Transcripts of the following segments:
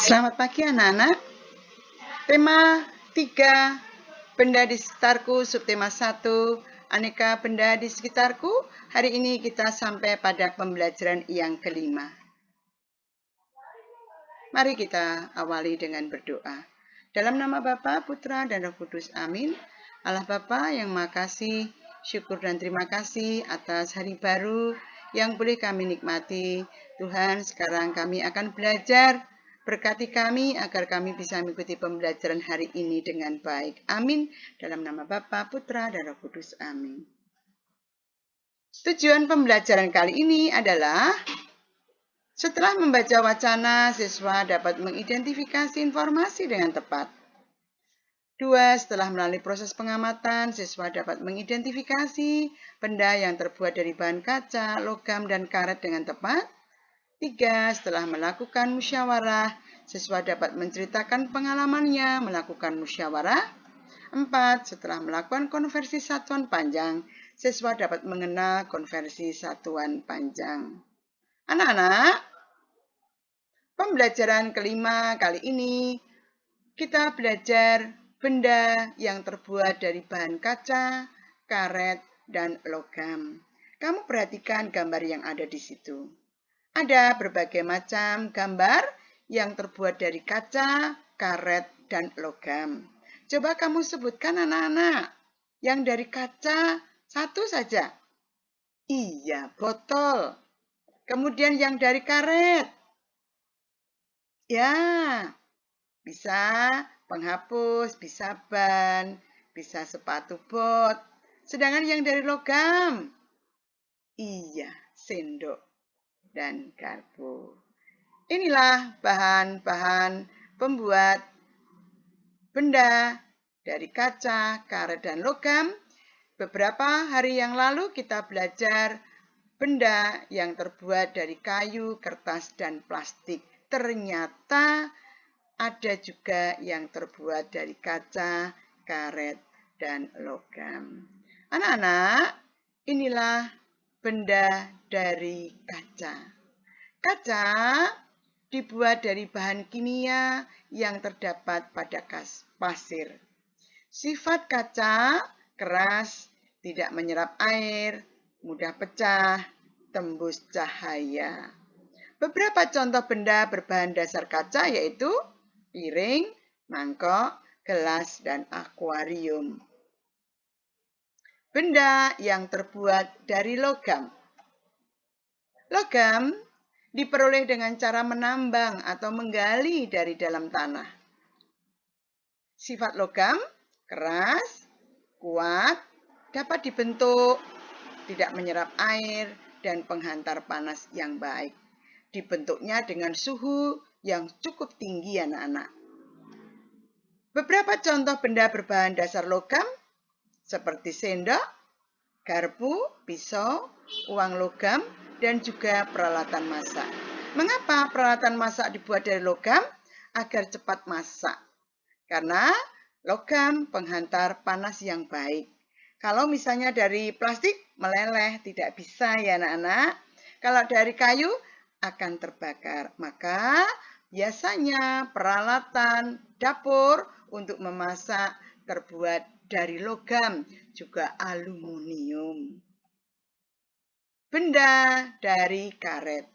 Selamat pagi anak-anak. Tema 3, benda di sekitarku, subtema 1, aneka benda di sekitarku. Hari ini kita sampai pada pembelajaran yang kelima. Mari kita awali dengan berdoa. Dalam nama Bapa, Putra, dan Roh Kudus, amin. Allah Bapa yang Maha Kasih, syukur dan terima kasih atas hari baru yang boleh kami nikmati. Tuhan, sekarang kami akan belajar. Berkati kami agar kami bisa mengikuti pembelajaran hari ini dengan baik. Amin. Dalam nama Bapa, Putra, dan Roh Kudus. Amin. Tujuan pembelajaran kali ini adalah setelah membaca wacana, siswa dapat mengidentifikasi informasi dengan tepat. 2. Setelah melalui proses pengamatan, siswa dapat mengidentifikasi benda yang terbuat dari bahan kaca, logam, dan karet dengan tepat. 3. Setelah melakukan musyawarah, siswa dapat menceritakan pengalamannya melakukan musyawarah. 4. Setelah melakukan konversi satuan panjang, siswa dapat mengenal konversi satuan panjang. Anak-anak, pembelajaran kelima kali ini kita belajar benda yang terbuat dari bahan kaca, karet, dan logam. Kamu perhatikan gambar yang ada di situ. Ada berbagai macam gambar yang terbuat dari kaca, karet, dan logam. Coba kamu sebutkan anak-anak yang dari kaca satu saja. Iya, botol. Kemudian yang dari karet. Ya, bisa penghapus, bisa ban, bisa sepatu bot. Sedangkan yang dari logam. Iya, sendok dan garpu. Inilah bahan-bahan pembuat benda dari kaca, karet, dan logam. Beberapa hari yang lalu kita belajar benda yang terbuat dari kayu, kertas, dan plastik. Ternyata ada juga yang terbuat dari kaca, karet, dan logam. Anak-anak, inilah benda dari kaca. Kaca dibuat dari bahan kimia yang terdapat pada pasir. Sifat kaca keras, tidak menyerap air, mudah pecah, tembus cahaya. Beberapa contoh benda berbahan dasar kaca yaitu piring, mangkok, gelas, dan akuarium. Benda yang terbuat dari logam. Logam diperoleh dengan cara menambang atau menggali dari dalam tanah. Sifat logam keras, kuat, dapat dibentuk, tidak menyerap air, dan penghantar panas yang baik. Dibentuknya dengan suhu yang cukup tinggi, anak-anak. Beberapa contoh benda berbahan dasar logam seperti sendok, garpu, pisau, uang logam, dan juga peralatan masak. Mengapa peralatan masak dibuat dari logam? Agar cepat masak. Karena logam penghantar panas yang baik. Kalau misalnya dari plastik, meleleh, tidak bisa ya anak-anak. Kalau dari kayu, akan terbakar. Maka biasanya peralatan dapur untuk memasak terbuat dari logam, juga aluminium. Benda dari karet.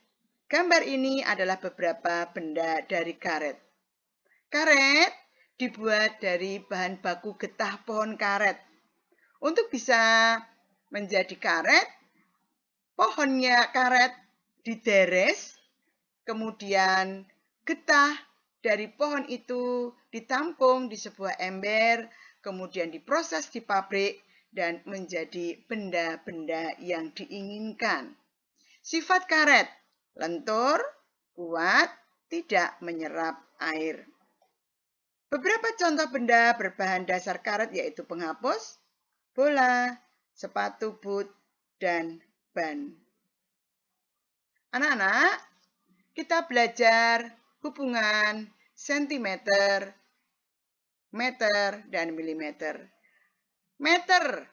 Gambar ini adalah beberapa benda dari karet. Karet dibuat dari bahan baku getah pohon karet. Untuk bisa menjadi karet, pohonnya karet dideres, kemudian getah dari pohon itu ditampung di sebuah ember, kemudian diproses di pabrik, dan menjadi benda-benda yang diinginkan. Sifat karet, lentur, kuat, tidak menyerap air. Beberapa contoh benda berbahan dasar karet yaitu penghapus, bola, sepatu boot, dan ban. Anak-anak, kita belajar hubungan sentimeter, meter, dan milimeter. Meter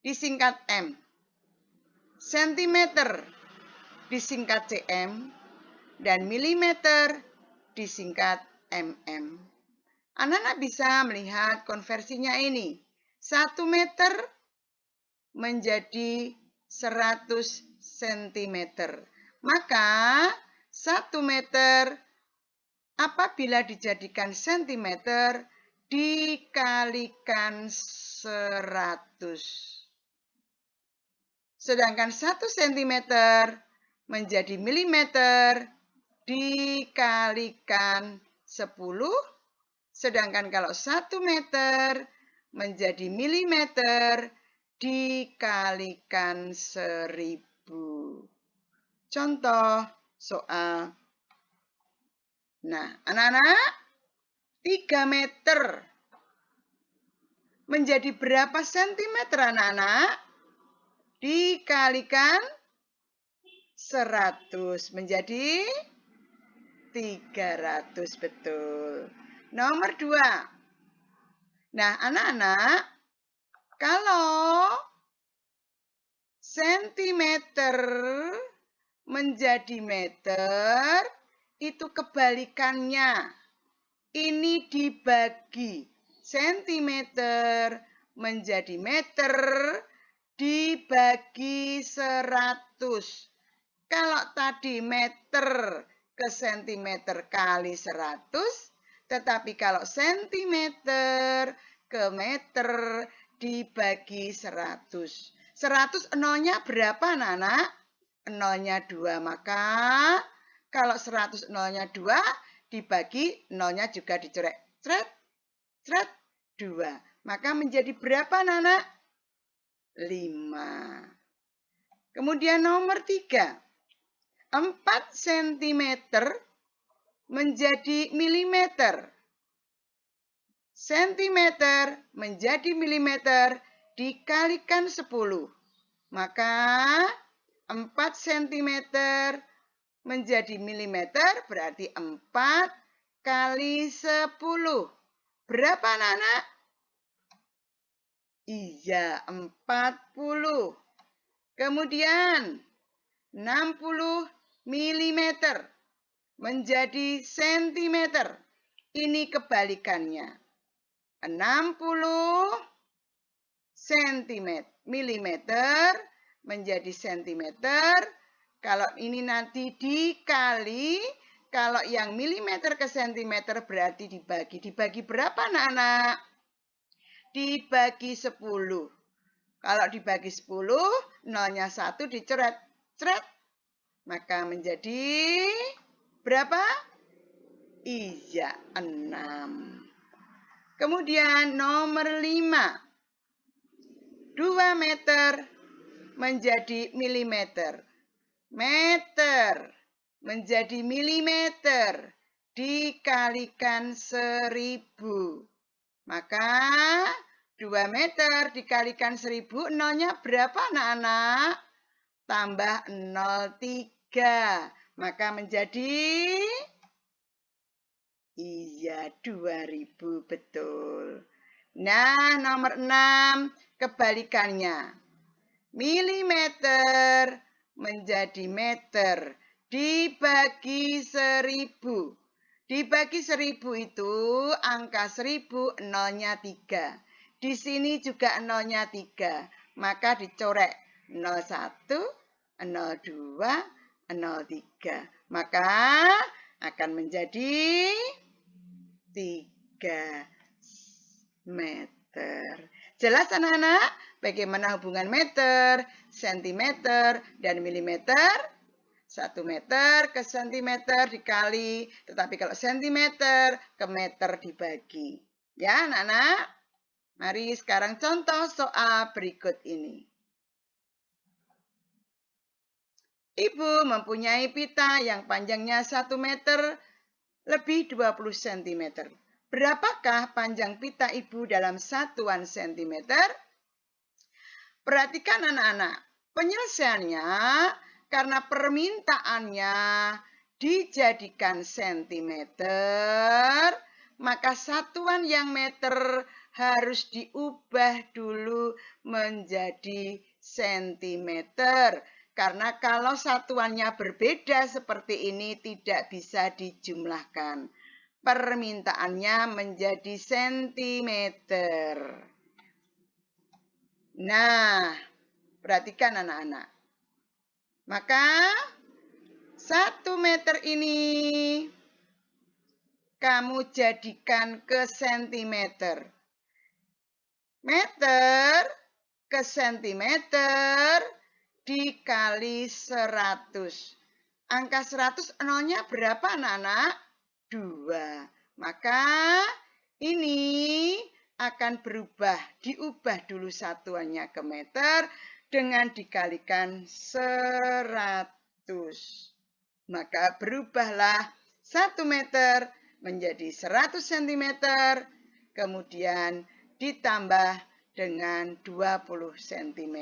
disingkat M. Sentimeter disingkat cm. Dan milimeter disingkat mm. Anak-anak bisa melihat konversinya ini. 1 meter menjadi 100 cm. Maka 1 meter apabila dijadikan sentimeter dikalikan 100. Sedangkan 1 cm menjadi milimeter dikalikan 10. Sedangkan kalau 1 meter menjadi milimeter dikalikan 1000. Contoh soal. Nah, anak-anak, 3 meter menjadi berapa sentimeter, anak-anak? Dikalikan 100 menjadi 300, betul. Nomor 2. Nah, anak-anak, kalau sentimeter menjadi meter, itu kebalikannya. Ini dibagi. Sentimeter menjadi meter dibagi 100. Kalau tadi meter ke sentimeter kali 100, tetapi kalau sentimeter ke meter dibagi 100. 100 nolnya berapa, anak-anak? Nolnya 2, maka kalau 100 nolnya 2, dibagi nolnya juga dicorek. Cret, cret, 2. Maka menjadi berapa, anak-anak? 5. Kemudian nomor 3. 4 cm menjadi milimeter. Sentimeter menjadi milimeter dikalikan 10. Maka 4 cm menjadi milimeter berarti 4 kali 10. Berapa, anak-anak? Iya, 40. Kemudian 60 milimeter menjadi sentimeter. Ini kebalikannya. 60 milimeter menjadi sentimeter. Kalau ini nanti dikali, kalau yang milimeter ke sentimeter berarti dibagi. Dibagi berapa, anak-anak? Dibagi 10. Kalau dibagi 10, nolnya 1 dicoret. Cret. Maka menjadi berapa? Iya, 6. Kemudian nomor 5. 2 meter menjadi milimeter. Meter menjadi milimeter dikalikan 1000. Maka 2 meter dikalikan 1000, nolnya berapa, anak-anak? Tambah 0, 3. Maka menjadi, iya, 2000, betul. Nah, nomor 6, kebalikannya. Milimeter menjadi meter dibagi 1000. Dibagi 1000 itu angka 1000 nolnya 3. Di sini juga nolnya 3. Maka dicorek 01, 02, 03. Maka akan menjadi 3 meter. Jelas, anak-anak? Bagaimana hubungan meter, sentimeter, dan milimeter? 1 meter ke sentimeter dikali, tetapi kalau sentimeter ke meter dibagi. Ya, anak-anak? Mari sekarang contoh soal berikut ini. Ibu mempunyai pita yang panjangnya 1 meter lebih 20 cm. Berapakah panjang pita ibu dalam satuan sentimeter? Perhatikan, anak-anak. Penyelesaiannya karena permintaannya dijadikan sentimeter, maka satuan yang meter harus diubah dulu menjadi sentimeter. Karena kalau satuannya berbeda seperti ini tidak bisa dijumlahkan. Permintaannya menjadi sentimeter. Nah, perhatikan anak-anak. Maka 1 meter ini kamu jadikan ke sentimeter. Meter ke sentimeter dikali 100. Angka 100 nolnya berapa anak-anak? 2. Maka ini akan diubah dulu satuannya ke meter dengan dikalikan 100. Maka berubahlah 1 meter menjadi 100 cm, kemudian ditambah dengan 20 cm.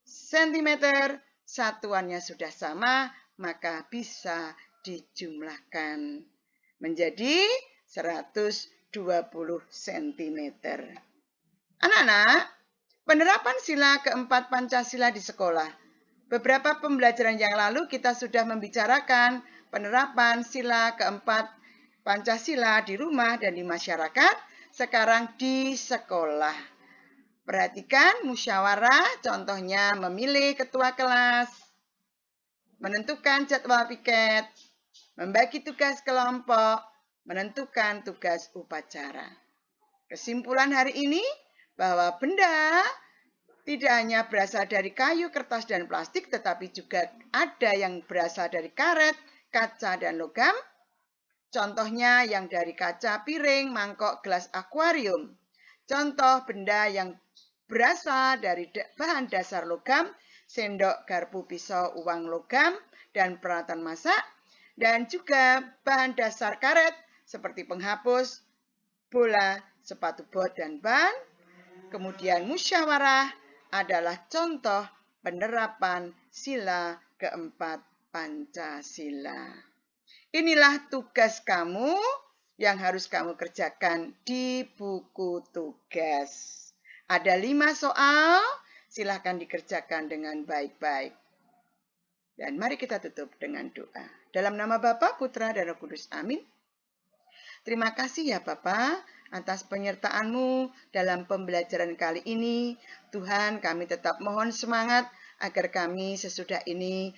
Sentimeter, satuannya sudah sama, maka bisa dijumlahkan menjadi 120 cm. Anak-anak, penerapan sila keempat Pancasila di sekolah. Beberapa pembelajaran yang lalu kita sudah membicarakan penerapan sila keempat Pancasila di rumah dan di masyarakat, sekarang di sekolah. Perhatikan musyawarah, contohnya memilih ketua kelas, menentukan jadwal piket, membagi tugas kelompok, menentukan tugas upacara. Kesimpulan hari ini bahwa benda tidak hanya berasal dari kayu, kertas, dan plastik, tetapi juga ada yang berasal dari karet, kaca, dan logam. Contohnya yang dari kaca, piring, mangkok, gelas, akuarium. Contoh benda yang berasal dari bahan dasar logam, sendok, garpu, pisau, uang logam, dan peralatan masak. Dan juga bahan dasar karet seperti penghapus, bola, sepatu bot, dan ban. Kemudian musyawarah adalah contoh penerapan sila keempat Pancasila. Inilah tugas kamu yang harus kamu kerjakan di buku tugas. Ada 5 soal, silahkan dikerjakan dengan baik-baik. Dan mari kita tutup dengan doa. Dalam nama Bapa, Putra, dan Roh Kudus. Amin. Terima kasih ya Bapak atas penyertaan-Mu dalam pembelajaran kali ini. Tuhan, kami tetap mohon semangat agar kami sesudah ini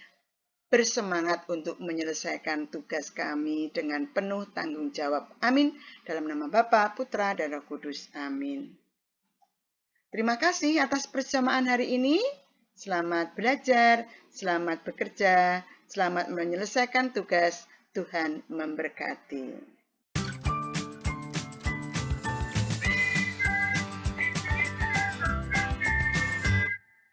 bersemangat untuk menyelesaikan tugas kami dengan penuh tanggung jawab. Amin. Dalam nama Bapa, Putra, dan Roh Kudus. Amin. Terima kasih atas persamaan hari ini. Selamat belajar, selamat bekerja, selamat menyelesaikan tugas. Tuhan memberkati.